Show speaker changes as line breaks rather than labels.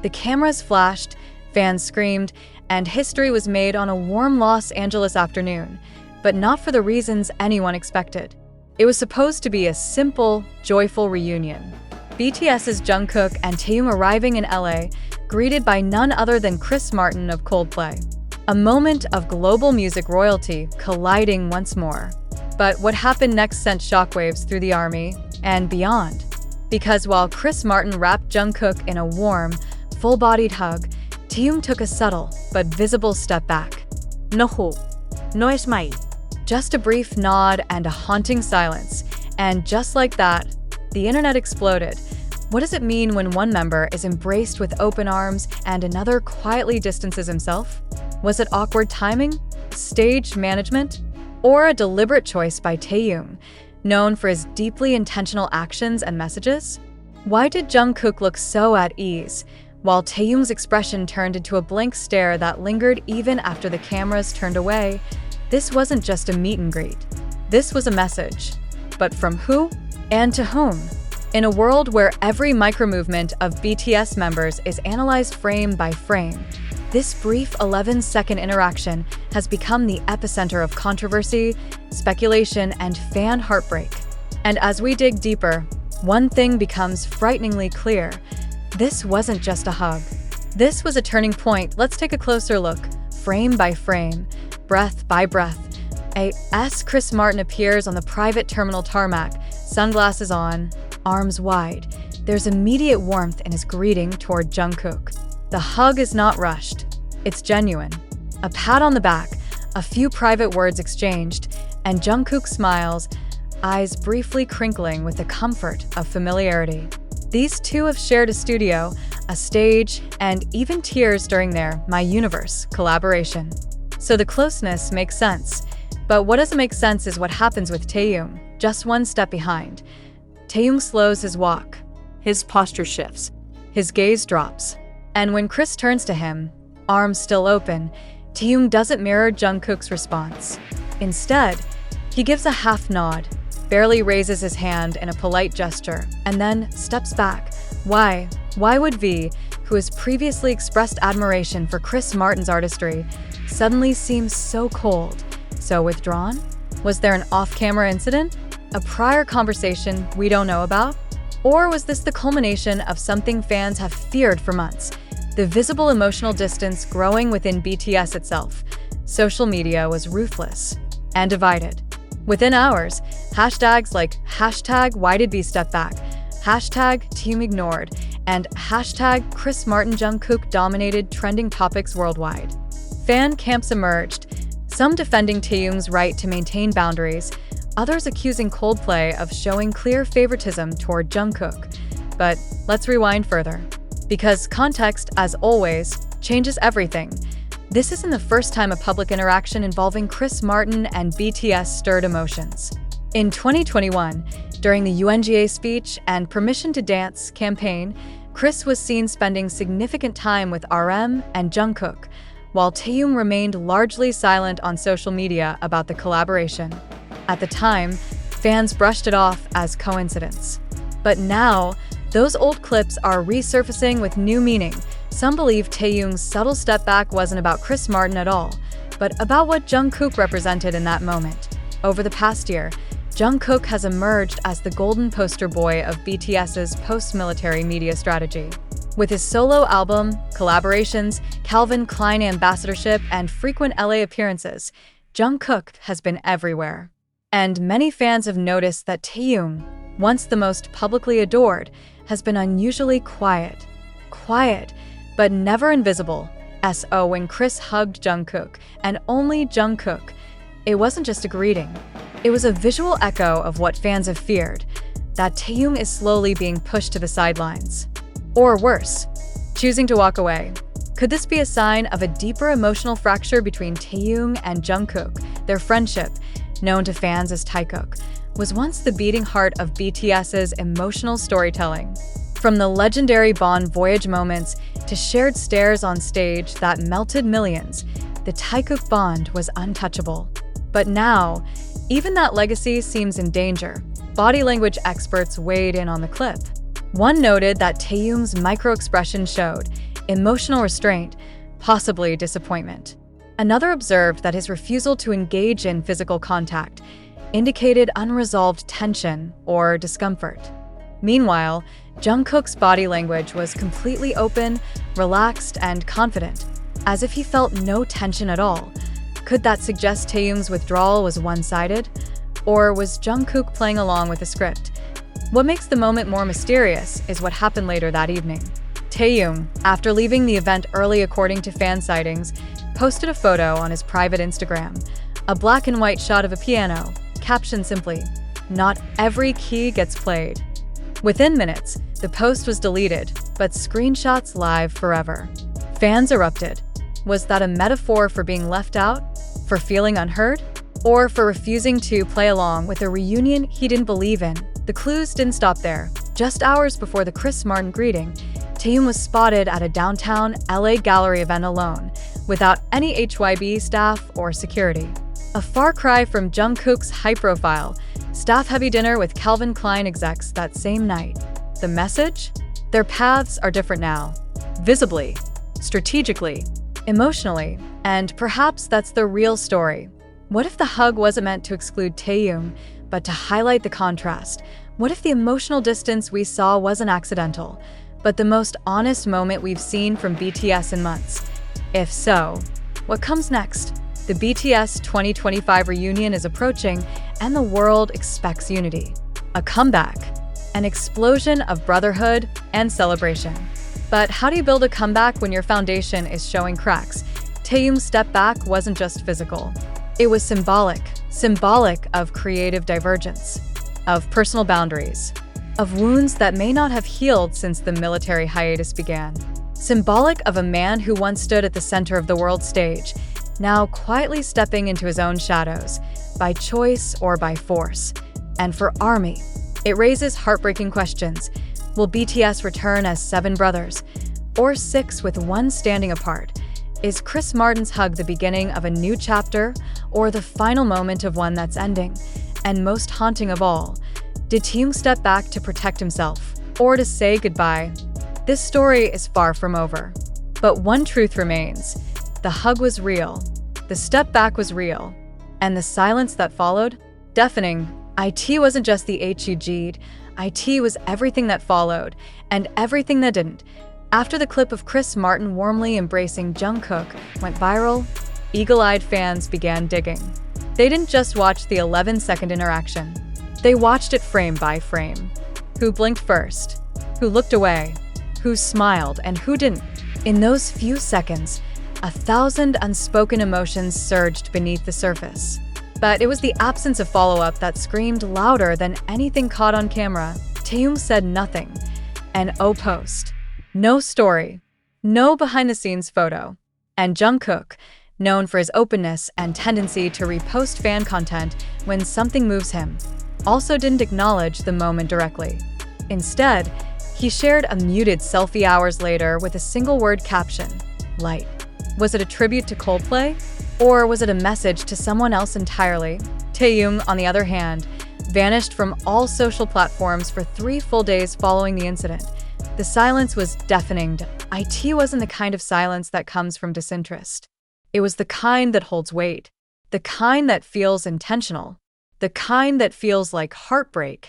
The cameras flashed, fans screamed, and history was made on a warm Los Angeles afternoon, but not for the reasons anyone expected. It was supposed to be a simple, joyful reunion. BTS's Jungkook and Taehyung arriving in LA, greeted by none other than Chris Martin of Coldplay. A moment of global music royalty colliding once more. But what happened next sent shockwaves through the army and beyond. Because while Chris Martin wrapped Jungkook in a warm, full-bodied hug, Taehyung took a subtle but visible step back.
No jhope. No smile.
Just a brief nod and a haunting silence. And just like that, the internet exploded. What does it mean when one member is embraced with open arms and another quietly distances himself? Was it awkward timing, staged management, or a deliberate choice by Taehyung, known for his deeply intentional actions and messages? Why did Jungkook look so at ease, while Taehyung's expression turned into a blank stare that lingered even after the cameras turned away? This wasn't just a meet and greet. This was a message. But from who and to whom? In a world where every micromovement of BTS members is analyzed frame by frame, this brief 11-second interaction has become the epicenter of controversy, speculation, and fan heartbreak. And as we dig deeper, one thing becomes frighteningly clear. This wasn't just a hug. This was a turning point. Let's take a closer look, frame by frame, breath by breath. As Chris Martin appears on the private terminal tarmac, sunglasses on, arms wide. There's immediate warmth in his greeting toward Jungkook. The hug is not rushed. It's genuine. A pat on the back, a few private words exchanged, and Jungkook smiles, eyes briefly crinkling with the comfort of familiarity. These two have shared a studio, a stage, and even tears during their My Universe collaboration. So the closeness makes sense. But what doesn't make sense is what happens with Taehyung, just one step behind. Taehyung slows his walk. His posture shifts. His gaze drops. And when Chris turns to him, arms still open, Taehyung doesn't mirror Jungkook's response. Instead, he gives a half nod, barely raises his hand in a polite gesture, and then steps back. Why? Why would V, who has previously expressed admiration for Chris Martin's artistry, suddenly seem so cold, so withdrawn? Was there an off-camera incident? A prior conversation we don't know about? Or was this the culmination of something fans have feared for months? The visible emotional distance growing within BTS itself. Social media was ruthless and divided. Within hours, hashtags like #WhyDidV step back, #Team ignored, and #Chris Martin Jungkook dominated trending topics worldwide. Fan camps emerged, some defending Taehyung's right to maintain boundaries, others accusing Coldplay of showing clear favoritism toward Jungkook. But let's rewind further. Because context, as always, changes everything. This isn't the first time a public interaction involving Chris Martin and BTS stirred emotions. In 2021, during the UNGA speech and Permission to Dance campaign, Chris was seen spending significant time with RM and Jungkook, while Taehyung remained largely silent on social media about the collaboration. At the time, fans brushed it off as coincidence. But now, those old clips are resurfacing with new meaning. Some believe Taehyung's subtle step back wasn't about Chris Martin at all, but about what Jungkook represented in that moment. Over the past year, Jungkook has emerged as the golden poster boy of BTS's post-military media strategy. With his solo album, collaborations, Calvin Klein ambassadorship, and frequent LA appearances, Jungkook has been everywhere. And many fans have noticed that Taehyung, once the most publicly adored, has been unusually quiet. Quiet, but never invisible. So when Chris hugged Jungkook, and only Jungkook, it wasn't just a greeting. It was a visual echo of what fans have feared, that Taehyung is slowly being pushed to the sidelines. Or worse, choosing to walk away. Could this be a sign of a deeper emotional fracture between Taehyung and Jungkook? Their friendship, known to fans as Taehyung, was once the beating heart of BTS's emotional storytelling. From the legendary Bon Voyage moments to shared stares on stage that melted millions, the Taehyung bond was untouchable. But now, even that legacy seems in danger. Body language experts weighed in on the clip. One noted that Taehyung's micro-expression showed emotional restraint, possibly disappointment. Another observed that his refusal to engage in physical contact indicated unresolved tension or discomfort. Meanwhile, Jungkook's body language was completely open, relaxed, and confident, as if he felt no tension at all. Could that suggest Taehyung's withdrawal was one-sided? Or was Jungkook playing along with the script? What makes the moment more mysterious is what happened later that evening. Taehyung, after leaving the event early according to fan sightings, posted a photo on his private Instagram, a black and white shot of a piano, captioned simply, "Not every key gets played." Within minutes, the post was deleted, but screenshots live forever. Fans erupted. Was that a metaphor for being left out? For feeling unheard? Or for refusing to play along with a reunion he didn't believe in? The clues didn't stop there. Just hours before the Chris Martin greeting, Taehyung was spotted at a downtown LA gallery event alone, without any HYB staff or security. A far cry from Jungkook's high-profile, staff-heavy dinner with Calvin Klein execs that same night. The message? Their paths are different now. Visibly, strategically, emotionally, and perhaps that's the real story. What if the hug wasn't meant to exclude Taehyung, but to highlight the contrast? What if the emotional distance we saw wasn't accidental, but the most honest moment we've seen from BTS in months? If so, what comes next? The BTS 2025 reunion is approaching, and the world expects unity. A comeback, an explosion of brotherhood and celebration. But how do you build a comeback when your foundation is showing cracks? Taehyung's step back wasn't just physical. It was symbolic of creative divergence, of personal boundaries, of wounds that may not have healed since the military hiatus began. Symbolic of a man who once stood at the center of the world stage, now quietly stepping into his own shadows, by choice or by force. And for ARMY, it raises heartbreaking questions. Will BTS return as 7 brothers, or 6 with one standing apart? Is Chris Martin's hug the beginning of a new chapter, or the final moment of one that's ending? And most haunting of all, did Taehyung step back to protect himself, or to say goodbye? This story is far from over. But one truth remains. The hug was real, the step back was real, and the silence that followed? Deafening. IT wasn't just the HUG'd, IT was everything that followed, and everything that didn't. After the clip of Chris Martin warmly embracing Jungkook went viral, eagle-eyed fans began digging. They didn't just watch the 11-second interaction. They watched it frame by frame. Who blinked first? Who looked away? Who smiled and who didn't? In those few seconds, 1,000 unspoken emotions surged beneath the surface. But it was the absence of follow-up that screamed louder than anything caught on camera. Taehyung said nothing. An post. No story. No behind-the-scenes photo. And Jungkook, known for his openness and tendency to repost fan content when something moves him, also didn't acknowledge the moment directly. Instead, he shared a muted selfie hours later with a single-word caption, "Light." Was it a tribute to Coldplay? Or was it a message to someone else entirely? Taehyung, on the other hand, vanished from all social platforms for 3 full days following the incident. The silence was deafening. IT wasn't the kind of silence that comes from disinterest. It was the kind that holds weight, the kind that feels intentional, the kind that feels like heartbreak.